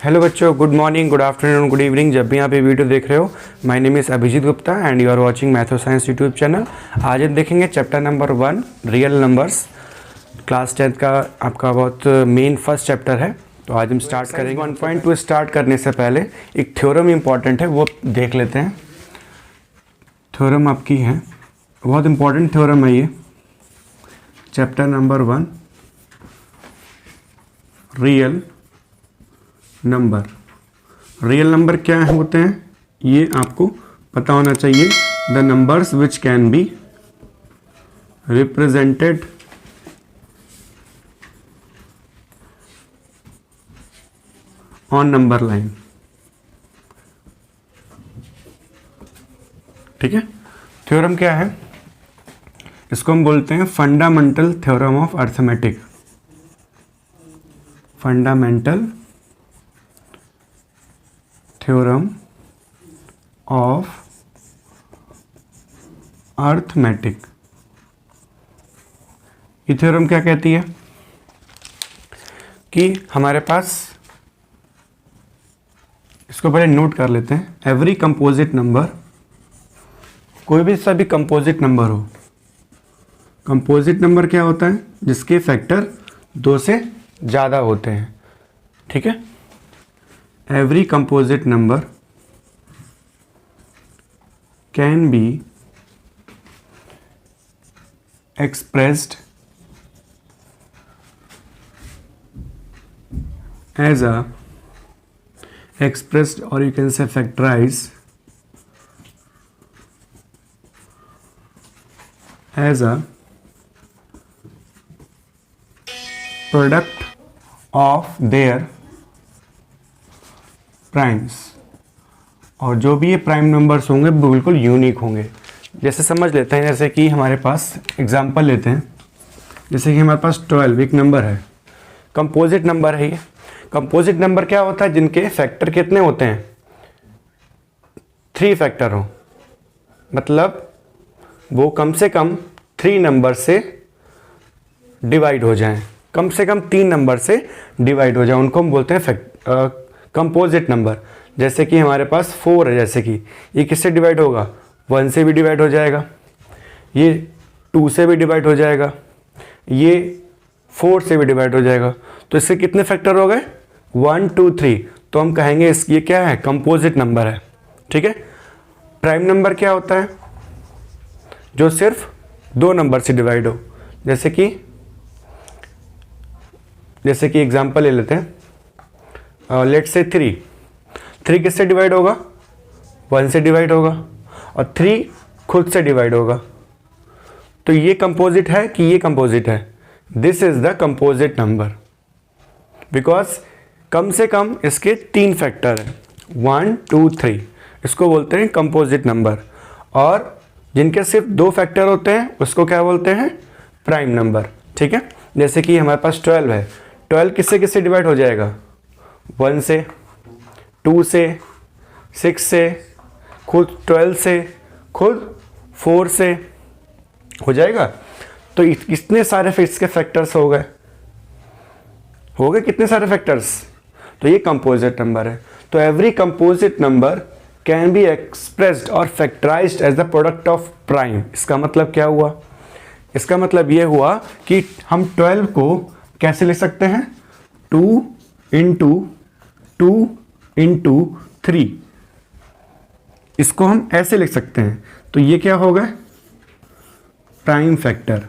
Hello बच्चों, good morning, good afternoon, good evening. जब भी आप ये वीडियो देख रहे हो, my name is Abhijit Gupta and you are watching math और साइंस यूट्यूब चैनल। आज हम देखेंगे chapter number 1 real numbers. Class 10th का आपका बहुत मेन फर्स्ट चैप्टर है। तो आज हम स्टार्ट करेंगे। 1.2 स्टार्ट करने से पहले एक थ्योरम इंपॉर्टेंट है, वो देख लेते हैं। थ्योरम आपकी है, बहुत इंपॉर्टेंट थ्योरम है ये। Chapter number 1 real number. Real number क्या होते हैं ये आपको पता होना चाहिए। The numbers which can be represented on number line. ठीक है, थ्योरम क्या है? इसको हम बोलते हैं fundamental theorem of arithmetic. Fundamental theorem of arithmetic. ये थ्योरम क्या कहती है कि हमारे पास, इसको पहले नोट कर लेते हैं। एवरी कंपोजिट नंबर, कोई भी सा भी कंपोजिट नंबर हो। कंपोजिट नंबर क्या होता है? जिसके फैक्टर 2 से ज़्यादा होते हैं। ठीक है, every composite number can be expressed as a expressed, or you can say factorize as a product of their primes. और जो भी ये प्राइम नंबर्स होंगे वो बिल्कुल यूनिक होंगे। जैसे समझ लेते हैं, जैसे कि हमारे पास एग्जांपल लेते हैं। जैसे कि हमारे पास 12 एक नंबर है, कंपोजिट नंबर है ये। कंपोजिट नंबर क्या होता है? जिनके फैक्टर कितने होते हैं? 3 फैक्टर हो, मतलब वो कम से कम 3 नंबर से डिवाइड हो जाएं, कम से कम 3 नंबर से डिवाइड हो जाए, उनको हम बोलते हैं कंपोजिट नंबर। जैसे कि हमारे पास 4 है, जैसे कि ये किससे डिवाइड होगा? 1 से भी डिवाइड हो जाएगा, ये 2 से भी डिवाइड हो जाएगा, ये 4 से भी डिवाइड हो जाएगा। तो इससे कितने फैक्टर हो गए? 1 2 3। तो हम कहेंगे ये क्या है? कंपोजिट नंबर है। ठीक है। प्राइम नंबर क्या होता है? जो सिर्फ 2 नंबर से डिवाइड हो। जैसे कि एग्जांपल ले लेते हैं। लेट्स से 3 किससे डिवाइड होगा? 1 से डिवाइड होगा, और 3 खुद से डिवाइड होगा। तो ये कंपोजिट है कि ये कंपोजिट है? This is the composite number, because कम से कम इसके 3 फैक्टर है, 1 2 3। इसको बोलते हैं कंपोजिट नंबर। और जिनके सिर्फ 2 फैक्टर होते हैं उसको क्या बोलते हैं? Prime number. ठीक है। जैसे कि हमारे पास 12 है। 12 किससे किससे डिवाइड हो जाएगा? 1 से, 2 से, 6 से, खुद 12 से, खुद 4 से हो जाएगा। तो कितने सारे इसके फैक्टर्स हो गए? कितने सारे फैक्टर्स? तो ये कंपोजिट नंबर है। तो every composite number can be expressed और factorized as the product of prime. इसका मतलब क्या हुआ? इसका मतलब ये हुआ कि हम 12 को कैसे लिख सकते हैं? 2 इंटू 3। इसको हम ऐसे लिख सकते हैं। तो ये क्या हो गए? Prime factor.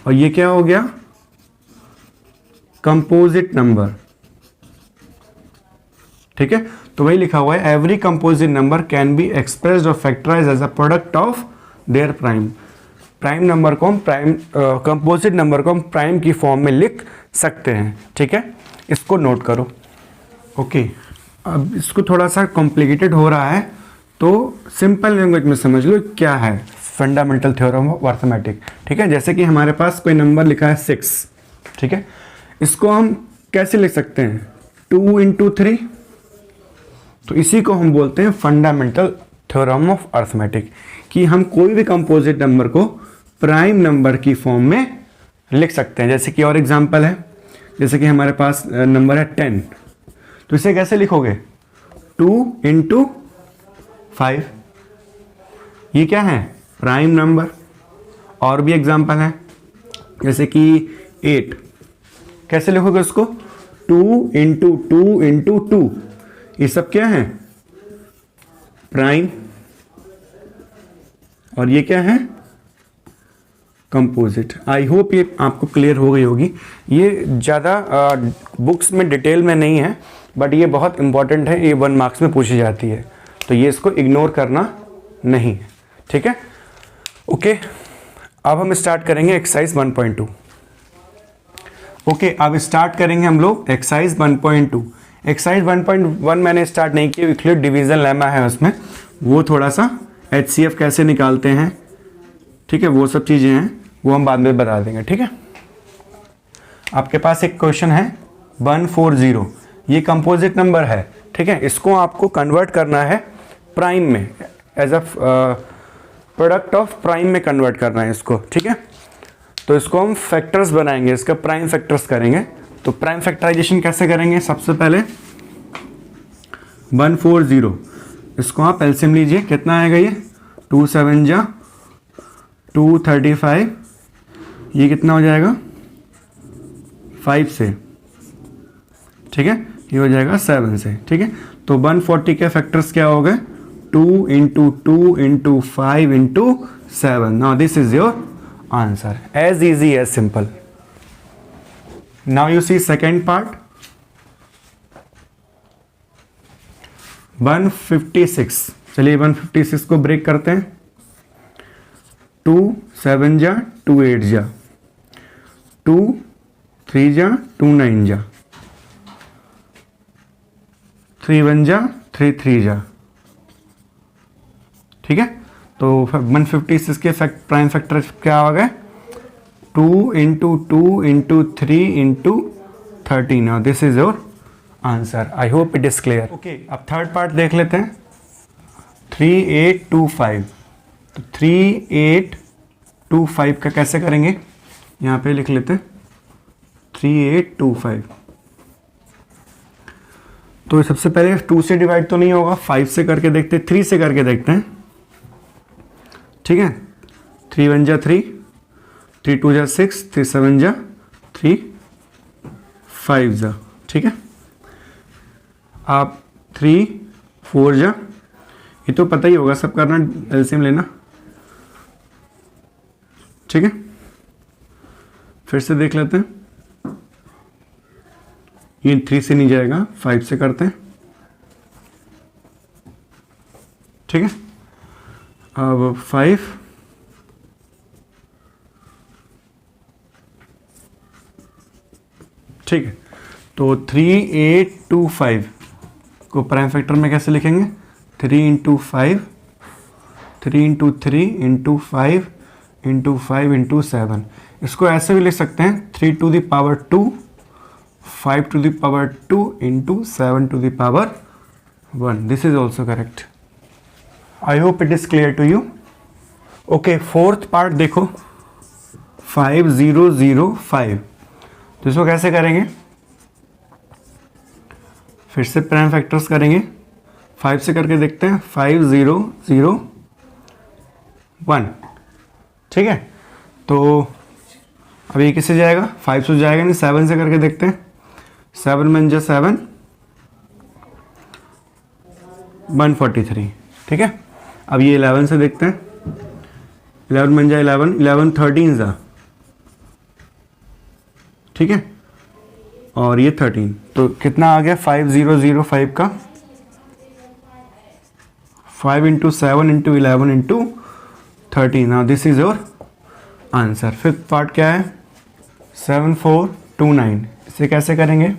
और ये क्या हो गया? Composite number. ठीक है। तो वही लिखा हुआ है, every composite number can be expressed और factorized as a product of their prime. Prime number को हम कंपोजिट नंबर को हम प्राइम की फॉर्म में लिख सकते हैं। ठीक है, इसको नोट करो। ओके, अब इसको थोड़ा सा कॉम्प्लिकेटेड हो रहा है, तो सिंपल लैंग्वेज में समझ लो क्या है फंडामेंटल थ्योरम ऑफ अर्थमेटिक। ठीक है, जैसे कि हमारे पास कोई नंबर लिखा है 6। ठीक है, इसको हम कैसे लिख सकते हैं? 2 इंटू 3। तो इसी को हम बोलते हैं फंडामेंटल थ्योरम ऑफ अर्थमेटिक, कि हम कोई भी कंपोजिट नंबर को प्राइम नंबर की फॉर्म में लिख सकते हैं। जैसे कि और एग्जांपल है, जैसे कि हमारे पास नंबर है 10, तो इसे कैसे लिखोगे? 2 इंटू 5। ये क्या है? Prime number. और भी एग्जाम्पल है, जैसे कि 8, कैसे लिखोगे उसको? 2 इंटू 2 इंटू 2। ये सब क्या है? प्राइम। और ये क्या है? कंपोजिट। आई होप ये आपको क्लियर हो गई होगी। ये ज़्यादा बुक्स में डिटेल में नहीं है, बट ये बहुत इंपॉर्टेंट है, ये 1 मार्क्स में पूछी जाती है, तो ये इसको इग्नोर करना नहीं है, ठीक है? ओके, अब हम स्टार्ट करेंगे एक्सरसाइज 1.2। ओके, अब स्टार्ट करेंगे हम लोग एक्सरसाइज 1.2। एक्सरसाइज 1.1 मैंने स्टार्ट नहीं किया, यूक्लिड डिवीजन लेमा है उसमें, वो थोड़ा सा HCF कैसे निकालते हैं, ठीक है, वो सब चीज़ें हैं, वो हम बाद में बता देंगे, ठीक है? आपके पास एक क्वेश्चन है 140, ये कंपोजिट नंबर है, ठीक है? इसको आपको कन्वर्ट करना है प्राइम में, as a product of prime में कन्वर्ट करना है इसको, ठीक है? तो इसको हम फैक्टर्स बनाएंगे, इसका प्राइम फैक्टर्स करेंगे। तो प्राइम फैक्टराइजेशन कैसे करेंगे? सबसे पहले 140, इसको आप एलसीएम लीजिए, कितना आएगा ये? 2 7 जा 235, ये कितना हो जाएगा? 5 से, ठीक है, ये हो जाएगा 7 से, ठीक है? तो 140 के फैक्टर्स क्या हो गए? 2 into 2 into 5 into 7। Now this is your answer, as easy as simple. Now you see second part, 156। चलिए 156 को ब्रेक करते हैं। 2 7 जा 2 8 जा 2 3 जा 2 9 जा 3 1 जा 3 3 जा, ठीक है? तो 156 के प्राइम फैक्टर क्या हो गए? 2 into 2 into 3 into 13। Now this is your answer. I hope it is clear. Okay, अब थर्ड पार्ट देख लेते हैं। 3825, तो 3825 का कैसे करेंगे? यहाँ पे लिख लेते हैं 3825। तो सबसे पहले 2 से डिवाइड तो नहीं होगा, 5 से करके देखते हैं, 3 से करके देखते हैं, ठीक है? 3 1 जा 3, 3 2 जा 6, 3 7 जा 3 5 जा, ठीक है? आप 3 4 जा, ये तो पता ही होगा सब करना, एलसीएम लेना, ठीक है? फिर से देख लेते हैं, ये 3 से नहीं जाएगा, 5 से करते हैं, ठीक है? अब 5 ठीक है, तो 3825 को प्राइम फैक्टर में कैसे लिखेंगे? 3 into 5, 3 into 3 into 5 into 5 into 7। इसको ऐसे भी लिख सकते हैं 3 to the power 2, 5 to the power 2 into 7 to the power 1। This is also correct. I hope it is clear to you. Okay, fourth part देखो, 5005, तो इसको कैसे करेंगे? फिर से प्राइम फैक्टर्स करेंगे, 5 से करके देखते हैं, 5001, ठीक है? तो अब ये किससे जाएगा? 5 से जाएगा नहीं, 7 से करके देखते हैं, 7 1 जा 7, 143, ठीक है? अब ये 11 से देखते हैं, 11 बन जाए 11, 11 13 जा, ठीक है? और ये 13, तो कितना आ गया? 5005 का 5 into 7 into 11 into 13। Now this is your answer. Fifth part क्या है? 7429, इसे कैसे करेंगे?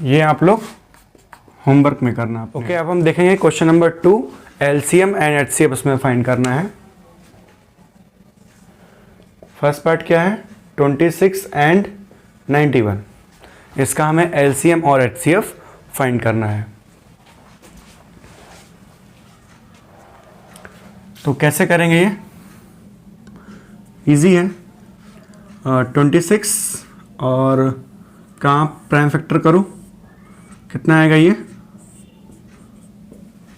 ये आप लोग होमवर्क में करना। ओके, अब हम देखेंगे question number 2, LCM and HCF उसमें फाइंड करना है। फर्स्ट पार्ट क्या है? 26 एंड 91, इसका हमें एलसीएम और एचसीएफ फाइंड करना है। तो कैसे करेंगे ये? इजी है। 26 और कहाँ प्राइम फैक्टर करूँ, कितना आएगा ये,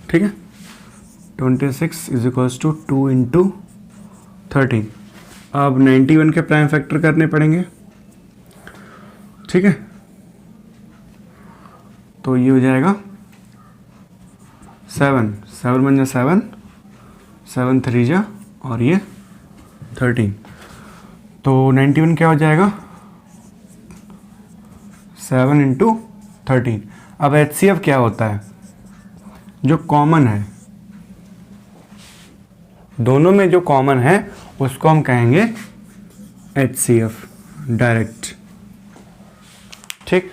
ठीक है। 26 इज इक्वल्स टू 2 इंटू 13। अब 91 के प्राइम फैक्टर करने पड़ेंगे, ठीक है। तो ये हो जाएगा 7 बन जा 7 3 जा और ये 13। तो 91 क्या हो जाएगा, 7 इंटू 13। अब HCF क्या होता है, जो कॉमन है, दोनों में जो कॉमन है उसको हम कहेंगे HCF डायरेक्ट, ठीक।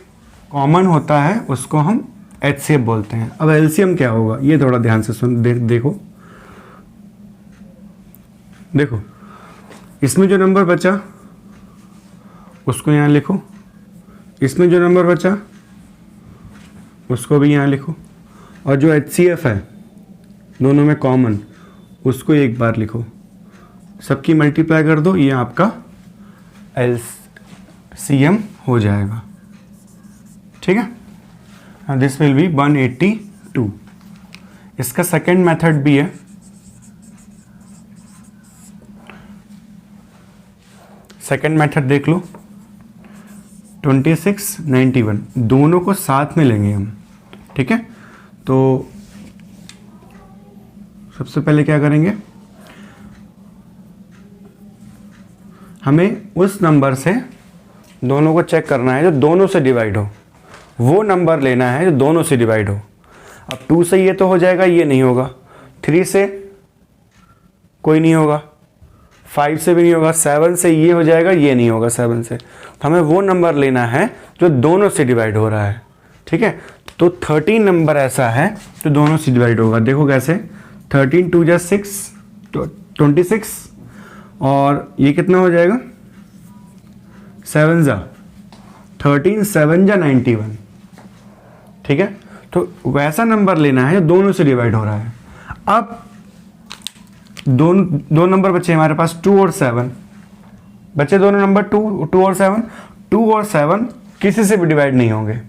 कॉमन होता है उसको हम HCF बोलते हैं। अब LCM क्या होगा, ये थोड़ा ध्यान से सुन देखो देखो, इसमें जो नंबर बचा उसको यहाँ लिखो, इसमें जो नंबर बचा उसको भी यहाँ लिखो, और जो HCF है दोनों में कॉमन उसको एक बार लिखो, सबकी मल्टीप्लाई कर दो, ये आपका LCM हो जाएगा, ठीक है। This will be 182। इसका सेकेंड मेथड भी है। सेकेंड मेथड देख लो, 26 91 दोनों को साथ में लेंगे हम, ठीक है। तो सबसे पहले क्या करेंगे, हमें उस नंबर से दोनों को चेक करना है जो दोनों से डिवाइड हो, वो नंबर लेना है जो दोनों से डिवाइड हो। अब 2 से ये तो हो जाएगा, ये नहीं होगा, 3 से कोई नहीं होगा, 5 से भी नहीं होगा, 7 से ये हो जाएगा, ये नहीं होगा 7 से। तो हमें वो नंबर लेना है जो दोनों से डिवाइड हो रहा है, ठीक है। तो 13 नंबर ऐसा है जो दोनों से डिवाइड होगा। देखो कैसे, 13 2 जा 6 26 और ये कितना हो जाएगा 7 जा 13 7 जा 91, ठीक है। तो वैसा नंबर लेना है जो दोनों से डिवाइड हो रहा है। अब दो नंबर बचे हमारे पास, 2 और 7 बचे, दोनों नंबर 2 और 7। 2 और 7 किसी से भी डिवाइड नहीं होंगे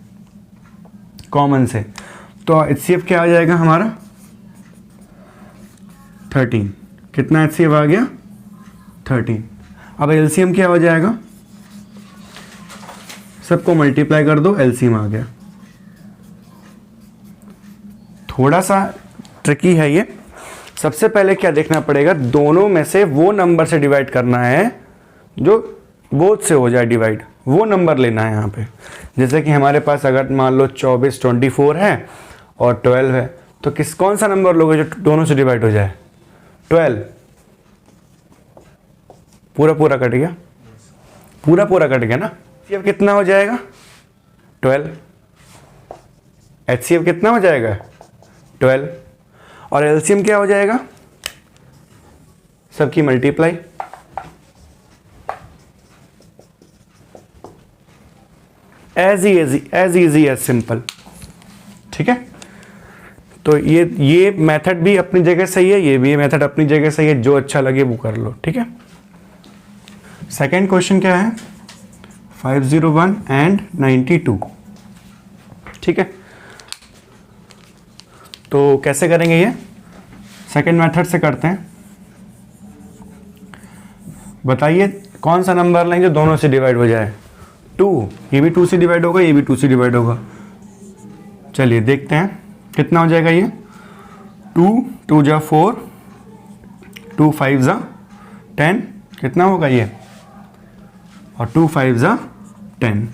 कॉमन से, तो HCF क्या आ जाएगा हमारा 13। कितना HCF आ गया 13। अब LCM क्या हो जाएगा, सबको मल्टीप्लाई कर दो, LCM आ गया। थोड़ा सा ट्रिकी है ये। सबसे पहले क्या देखना पड़ेगा, दोनों में से वो नंबर से डिवाइड करना है जो बोथ से हो जाए डिवाइड, वो नंबर लेना है यहाँ पे। जैसे कि हमारे पास अगर मान लो 24 24 है और 12 है, तो कौन सा नंबर लोगे जो दोनों से डिवाइड हो जाए, 12। पूरा कट गया, पूरा कट गया ना। HCF कितना हो जाएगा 12, HCF कितना हो जाएगा 12, और LCM क्या हो जाएगा, सबकी multiply. As easy as simple, ठीक है। तो ये मेथड भी अपनी जगह सही है, ये भी मेथड अपनी जगह सही है, जो अच्छा लगे वो कर लो, ठीक है। सेकेंड क्वेश्चन क्या है, 501 एंड 92, ठीक है। तो कैसे करेंगे ये, सेकेंड मेथड से करते हैं। बताइए कौन सा नंबर लेंगे जो दोनों से डिवाइड हो जाए। 2, ये भी 2 से डिवाइड होगा, ये भी 2 से डिवाइड होगा। चलिए देखते हैं कितना हो जाएगा ये। 2 2 जा 4, 2 5 जा 10, कितना होगा ये, और 2 5 जा 10,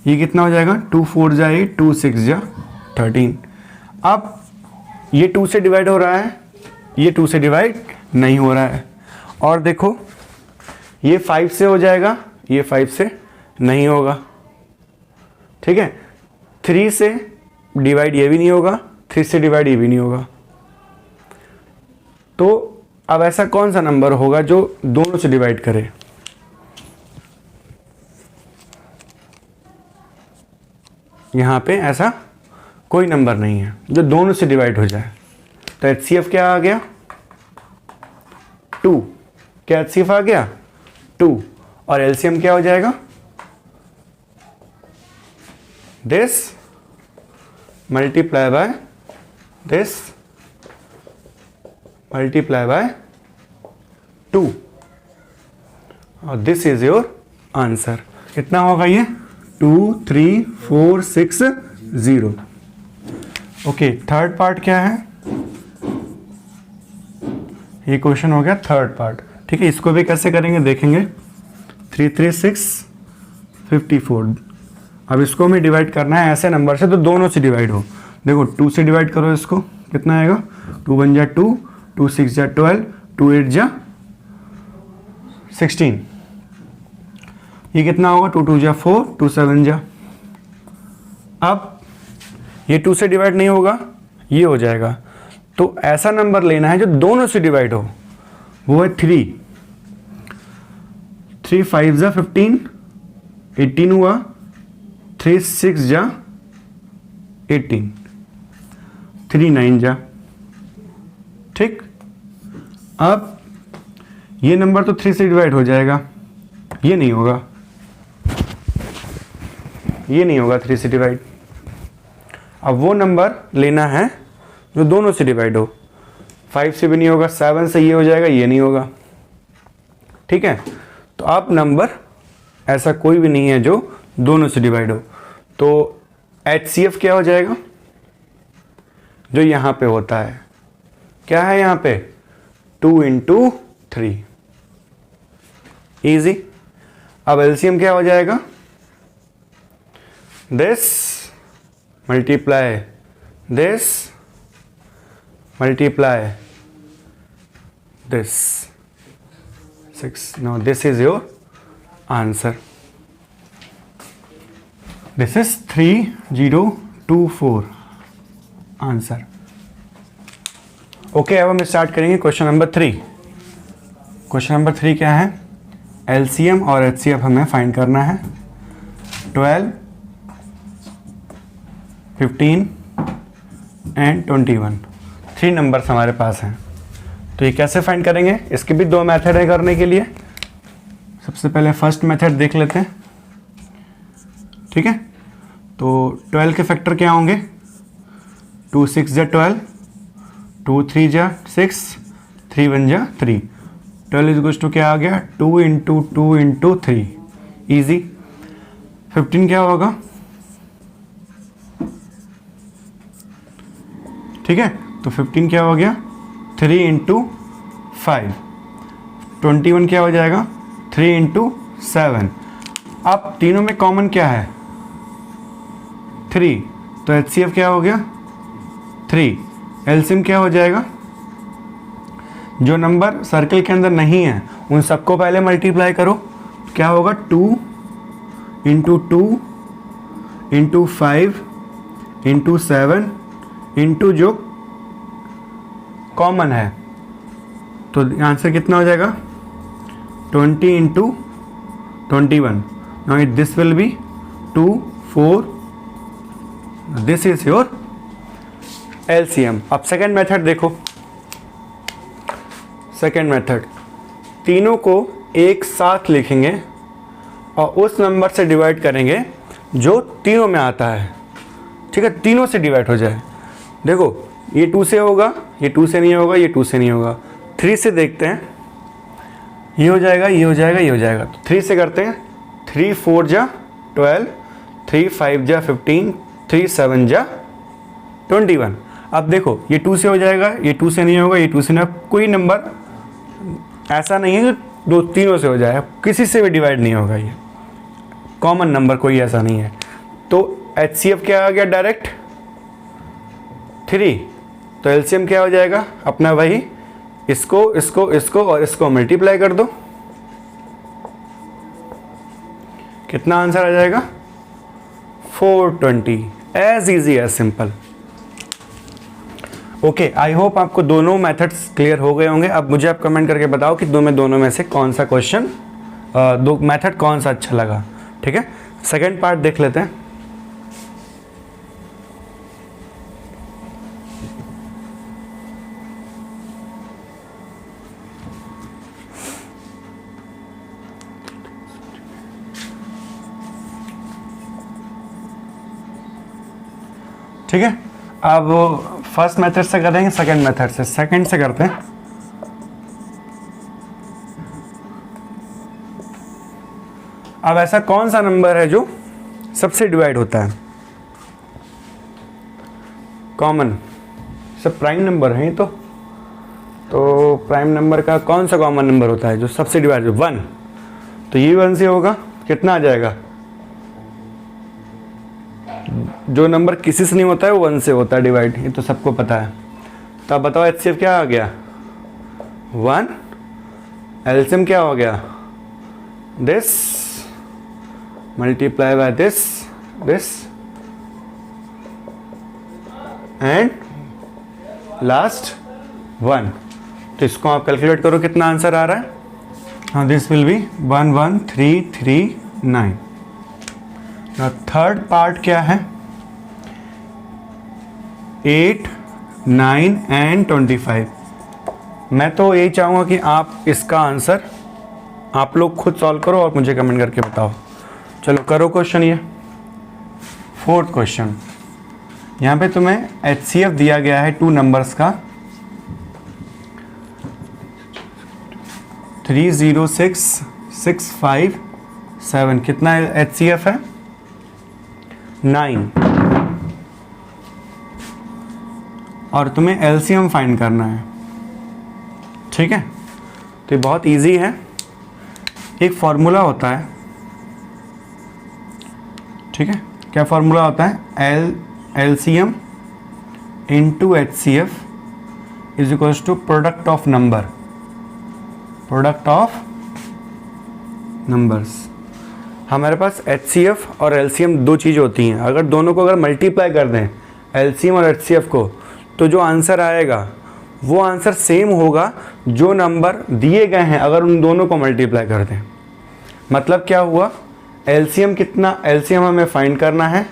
ये कितना हो जाएगा, 2 4 जा 8, 2 6 जा 13। अब ये 2 से डिवाइड हो रहा है, ये 2 से डिवाइड नहीं हो रहा है। और देखो ये 5 से हो जाएगा, ये 5 से नहीं होगा, ठीक है। 3 से डिवाइड ये भी नहीं होगा, 3 से डिवाइड ये भी नहीं होगा। तो अब ऐसा कौन सा नंबर होगा जो दोनों से डिवाइड करे। यहाँ पे ऐसा कोई नंबर नहीं है जो दोनों से डिवाइड हो जाए। तो HCF क्या आ गया 2, क्या HCF आ गया 2 और एलसीएम क्या हो जाएगा, this multiply by this multiply by 2 और दिस इज योर आंसर। कितना होगा ये, 2 3 4 6 0। ओके, थर्ड पार्ट क्या है, ये क्वेश्चन हो गया थर्ड पार्ट। ठीक है, इसको भी कैसे करेंगे देखेंगे। 3 3 6 54। अब इसको हमें डिवाइड करना है ऐसे नंबर से तो दोनों से डिवाइड हो। देखो 2 से डिवाइड करो इसको, कितना आएगा, 2 1 जा 2, 2 6 जा 12, 2 8 जा 16। ये कितना होगा, 2 2 जा 4, 2 7 जा। अब ये 2 से डिवाइड नहीं होगा, ये हो जाएगा। तो ऐसा नंबर लेना है जो दोनों से डिवाइड हो, वो है 3। 3 5 जा 15, 18 हुआ। 3 6 जा 18, 3 9 जा। ठीक, अब ये नंबर तो 3 से डिवाइड हो जाएगा, ये नहीं होगा, ये नहीं होगा 3 से डिवाइड। अब वो नंबर लेना है जो दोनों से डिवाइड हो। 5 से भी नहीं होगा, 7 से ये हो जाएगा, ये नहीं होगा। ठीक है, तो अब नंबर ऐसा कोई भी नहीं है जो दोनों से डिवाइड हो। तो HCF क्या हो जाएगा, जो यहाँ पे होता है, क्या है यहाँ पे, 2 × 3, इजी। अब LCM क्या हो जाएगा, this multiply this multiply this 6. Now this is your answer. This is 3024 answer. Okay, अब हम स्टार्ट करेंगे क्वेश्चन नंबर 3। क्वेश्चन नंबर 3 क्या है, एलसीएम और एचसीएफ हमें फाइंड करना है। 12 15 एंड 21, 3 नंबर्स हमारे पास हैं। तो ये कैसे फाइंड करेंगे, इसके भी 2 मेथड है करने के लिए। सबसे पहले फर्स्ट मेथड देख लेते हैं। ठीक है, तो 12 के फैक्टर क्या होंगे, 2 6 जा 12, 2 3 जा 6, 3 1 जा 3। 12 इज इक्वल्स टू क्या आ गया, 2 × 2 × 3, ईजी। 15 क्या होगा, ठीक है, तो 15 क्या हो गया, 3 × 5। 21 क्या हो जाएगा, 3 × 7। अब तीनों में कॉमन क्या है, 3, तो HCF क्या हो गया, 3। LCM क्या हो जाएगा, जो नंबर सर्कल के अंदर नहीं है उन सबको पहले मल्टीप्लाई करो, क्या होगा, 2 × 2 × 5 × 7 इंटू जो कॉमन है, तो आंसर कितना हो जाएगा, 20 × 21। Now this will be 2 4। This is your LCM। अब सेकेंड मेथड देखो। सेकेंड मेथड, तीनों को एक साथ लिखेंगे और उस नंबर से डिवाइड करेंगे जो तीनों में आता है। ठीक है, तीनों से डिवाइड हो जाए। देखो ये 2 से होगा, ये 2 से नहीं होगा, ये 2 से नहीं होगा। 3 से देखते हैं, ये हो जाएगा, ये हो जाएगा, ये हो जाएगा। तो 3 से करते हैं, 3 4 जा 12, 3 5 जा 15, 3 7 जा 21। अब देखो ये 2 से हो जाएगा, ये 2 से नहीं होगा, ये 2 से नहीं होगा। कोई नंबर ऐसा नहीं है जो तीनों से हो जाए, किसी से भी डिवाइड नहीं होगा। ये कॉमन नंबर कोई ऐसा नहीं है। तो HCF क्या आ गया, डायरेक्ट 3। तो LCM क्या हो जाएगा अपना, वही इसको इसको इसको और इसको मल्टीप्लाई कर दो, कितना आंसर आ जाएगा, 420। As easy as simple. Okay, I hope आपको दोनों मेथड्स क्लियर हो गए होंगे। अब मुझे आप कमेंट करके बताओ कि दोनों में से कौन सा क्वेश्चन, दो मेथड कौन सा अच्छा लगा। ठीक है, सेकेंड पार्ट देख लेते हैं। ठीक है, अब फर्स्ट मेथड से करेंगे, सेकंड मेथड से, सेकंड से करते हैं। अब ऐसा कौन सा नंबर है जो सबसे डिवाइड होता है? कॉमन, सब प्राइम नंबर है तो प्राइम नंबर का कौन सा कॉमन नंबर होता है जो सबसे डिवाइड? 1। तो ये 1 से होगा, कितना आ जाएगा? जो नंबर किसी से नहीं होता है वो 1 से होता है डिवाइड, ये तो सबको पता है। तो अब बताओ HCF क्या आ गया? 1। एलसीएम क्या हो गया? This multiply by this and last 1। तो इसको आप कैलकुलेट करो, कितना आंसर आ रहा है? हाँ, this will be 11339। Third part क्या है? 8, 9 एंड 25। मैं तो यही चाहूँगा कि आप इसका आंसर आप लोग खुद सॉल्व करो और मुझे कमेंट करके बताओ। चलो करो क्वेश्चन। ये फोर्थ क्वेश्चन, यहाँ पे तुम्हें HCF दिया गया है 2 नंबर्स का, 306,657। कितना HCF है? 9। और तुम्हें LCM फाइंड करना है। ठीक है, तो ये बहुत इजी है। एक फॉर्मूला होता है, ठीक है, क्या फॉर्मूला होता है? LCM into HCF is equals to product of number, product of numbers. हमारे पास HCF और LCM दो चीज़ होती हैं। अगर दोनों को अगर मल्टीप्लाई कर दें, LCM और HCF को, तो जो आंसर आएगा वो आंसर सेम होगा जो नंबर दिए गए हैं अगर उन दोनों को मल्टीप्लाई कर दें। मतलब क्या हुआ? LCM कितना? LCM हमें फाइंड करना है,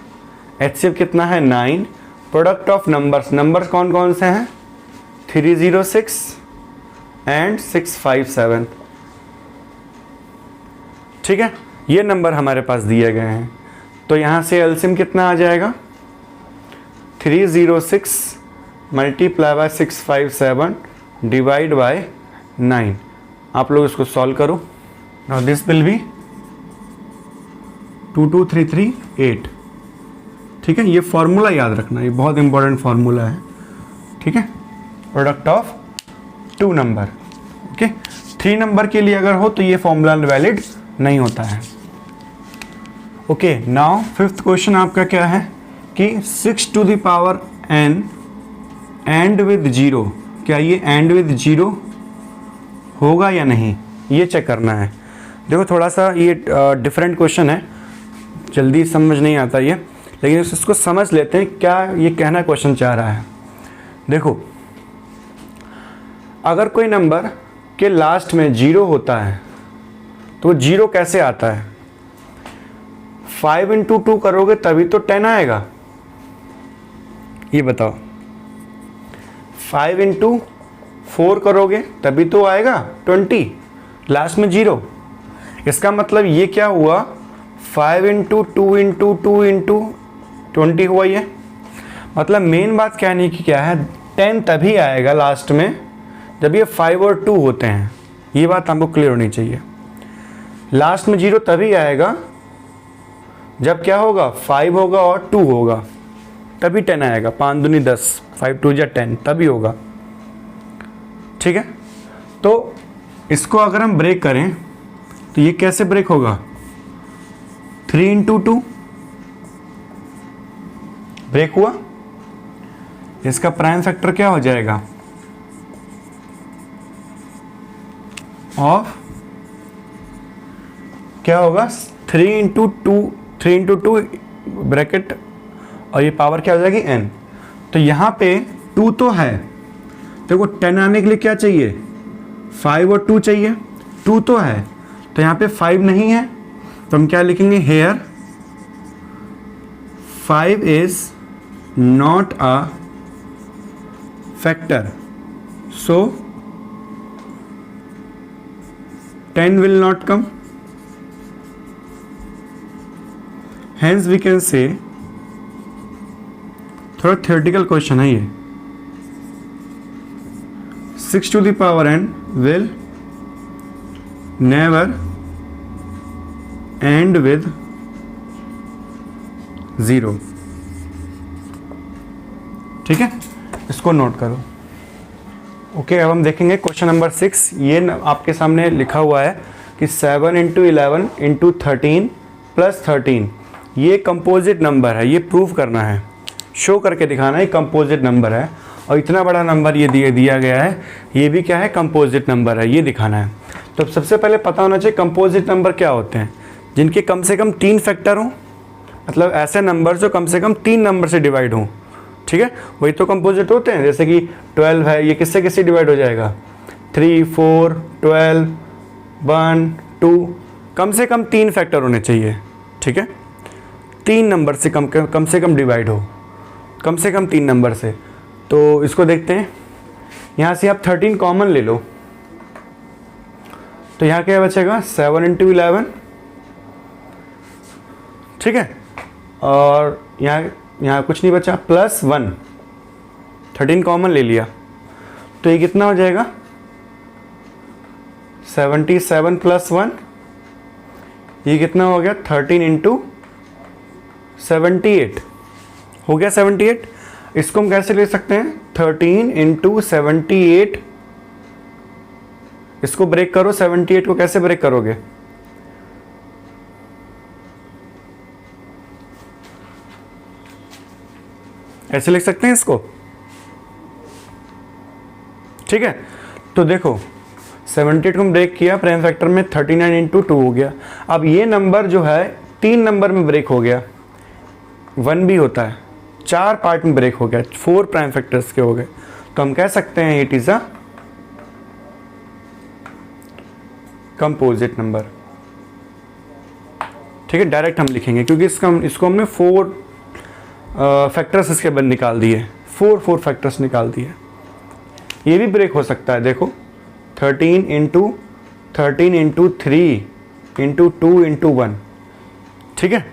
HCF कितना है? 9। प्रोडक्ट ऑफ नंबर्स, नंबर्स कौन कौन से हैं? 306 एंड 657। ठीक है, ये नंबर हमारे पास दिए गए हैं। तो यहाँ से LCM कितना आ जाएगा? 306 मल्टीप्लाई बाय 657 डिवाइड बाय 9। आप लोग इसको सॉल्व करो। Now this will be 22338। ठीक है, ये फॉर्मूला याद रखना, ये बहुत इंपॉर्टेंट फॉर्मूला है। ठीक है, product of 2 number. Okay, 3 number के लिए अगर हो तो ये फॉर्मूला वैलिड नहीं होता है। ओके, नाउ फिफ्थ क्वेश्चन आपका क्या है कि 6 to the power n end with 0, क्या ये एंड विद 0 होगा या नहीं, ये चेक करना है। देखो थोड़ा सा ये डिफरेंट क्वेश्चन है, जल्दी समझ नहीं आता ये, लेकिन इसको समझ लेते हैं क्या ये कहना क्वेश्चन चाह रहा है। देखो, अगर कोई नंबर के लास्ट में 0 होता है तो 0 कैसे आता है? 5 इंटू 2 करोगे तभी तो 10 आएगा, ये बताओ। 5 इंटू 4 करोगे तभी तो आएगा 20, लास्ट में 0। इसका मतलब ये क्या हुआ? 5 इंटू 2 इंटू 2 इंटू 20 हुआ ये। मतलब मेन बात कहने की क्या है, 10 तभी आएगा लास्ट में जब ये 5 और 2 होते हैं। ये बात हमको क्लियर होनी चाहिए। लास्ट में 0 तभी आएगा जब क्या होगा? 5 होगा और 2 होगा, तभी 10 आएगा। 5 दूनी 10, 5 2 जा 10, तभी होगा। ठीक है, तो इसको अगर हम ब्रेक करें तो ये कैसे ब्रेक होगा? 3 इंटू 2 ब्रेक हुआ, इसका प्राइम फैक्टर क्या हो जाएगा? ऑफ क्या होगा? 3 इंटू 2 ब्रैकेट और ये पावर क्या हो जाएगी? n। तो यहाँ पे 2 तो है, देखो 10 आने के लिए क्या चाहिए? 5 और 2 चाहिए। 2 तो है, तो यहाँ पे 5 नहीं है, तो हम क्या लिखेंगे? Here 5 is not a factor, so 10 will not come. Hence we can say थोड़ा थियोरेटिकल क्वेश्चन है ये। 6 to the power n will never end with 0। ठीक है, इसको नोट करो। ओके, अब हम देखेंगे क्वेश्चन नंबर 6। ये आपके सामने लिखा हुआ है कि 7 × 11 × 13 + 13 ये कंपोजिट नंबर है, ये प्रूव करना है, शो करके दिखाना है कंपोजिट नंबर है। और इतना बड़ा नंबर ये दिया गया है, ये भी क्या है, कंपोजिट नंबर है, ये दिखाना है। तो सबसे पहले पता होना चाहिए कंपोजिट नंबर क्या होते हैं, जिनके कम से कम 3 फैक्टर हों, मतलब ऐसे नंबर जो कम से कम 3 नंबर से डिवाइड हों। ठीक है, वही तो कंपोजिट होते हैं। जैसे कि 12 है, ये किससे किससे डिवाइड हो जाएगा, 3, 4, 12, 1, 2, कम से कम 3 फैक्टर होने चाहिए। ठीक है, 3 नंबर से कम से कम डिवाइड हो, कम से कम 3 नंबर से। तो इसको देखते हैं, यहाँ से आप 13 कॉमन ले लो, तो यहाँ क्या बचेगा, 7 × 11। ठीक है, और यहाँ कुछ नहीं बचा, +1, 13 कॉमन ले लिया, तो ये कितना हो जाएगा, 77 + 1, ये कितना हो गया, 13 × 78 हो गया, 78। इसको हम कैसे ले सकते हैं, 13 × 78, इसको ब्रेक करो, 78 को कैसे ब्रेक करोगे, ऐसे लिख सकते हैं इसको। ठीक है, तो देखो 78 को हम ब्रेक किया, प्राइम फैक्टर में 39 × 2 हो गया। अब ये नंबर जो है 3 नंबर में ब्रेक हो गया, 1 भी होता है, 4 पार्ट में ब्रेक हो गया, 4 प्राइम फैक्टर्स के हो गए। तो हम कह सकते हैं it is a composite number. ठीक है, डायरेक्ट हम लिखेंगे, क्योंकि इसको हमने 4 फैक्टर्स इसके बाद निकाल दिए, 4 फैक्टर्स निकाल दिए। ये भी ब्रेक हो सकता है, देखो 13 × 3 × 2 × 1। ठीक है,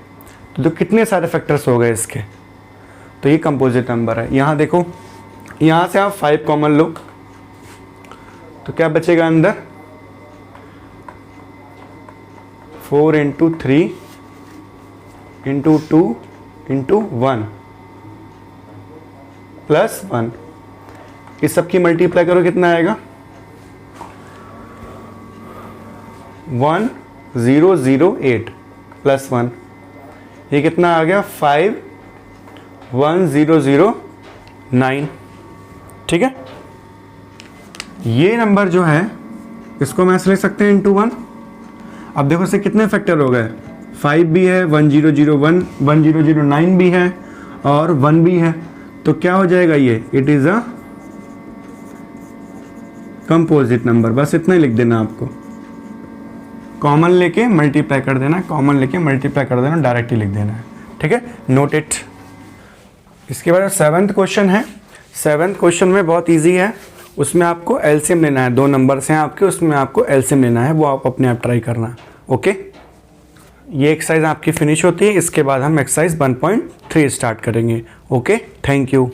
तो कितने सारे फैक्टर्स हो गए इसके, तो ये कंपोजिट नंबर है। यहाँ देखो, यहाँ से आप 5 कॉमन लो, तो क्या बचेगा अंदर, 4 × 3 × 2 × 1 +1। इस सब की मल्टीप्लाई करो, कितना आएगा, 1008 +1, ये कितना आ गया, 51009। ठीक है, ये नंबर जो है इसको हम ऐसे लिख सकते हैं × 1। अब देखो इससे कितने फैक्टर हो गए, 5 भी है, 1001, 1009 भी है, और 1 भी है। तो क्या हो जाएगा ये, it is a composite number. बस इतना ही लिख देना, आपको कॉमन लेके मल्टीप्लाई कर देना, कॉमन लेके मल्टीप्लाई कर देना, डायरेक्ट ही लिख देना है। ठीक है, नोट इट। इसके बाद 7th क्वेश्चन है। 7th क्वेश्चन में बहुत इजी है, उसमें आपको एलसीएम लेना है, 2 नंबर्स हैं आपके, उसमें आपको एलसीएम लेना है, वो आप अपने आप ट्राई करना। ओके, ये एक्सरसाइज आपकी फिनिश होती है, इसके बाद हम एक्सरसाइज 1.3 स्टार्ट करेंगे। Okay, thank you.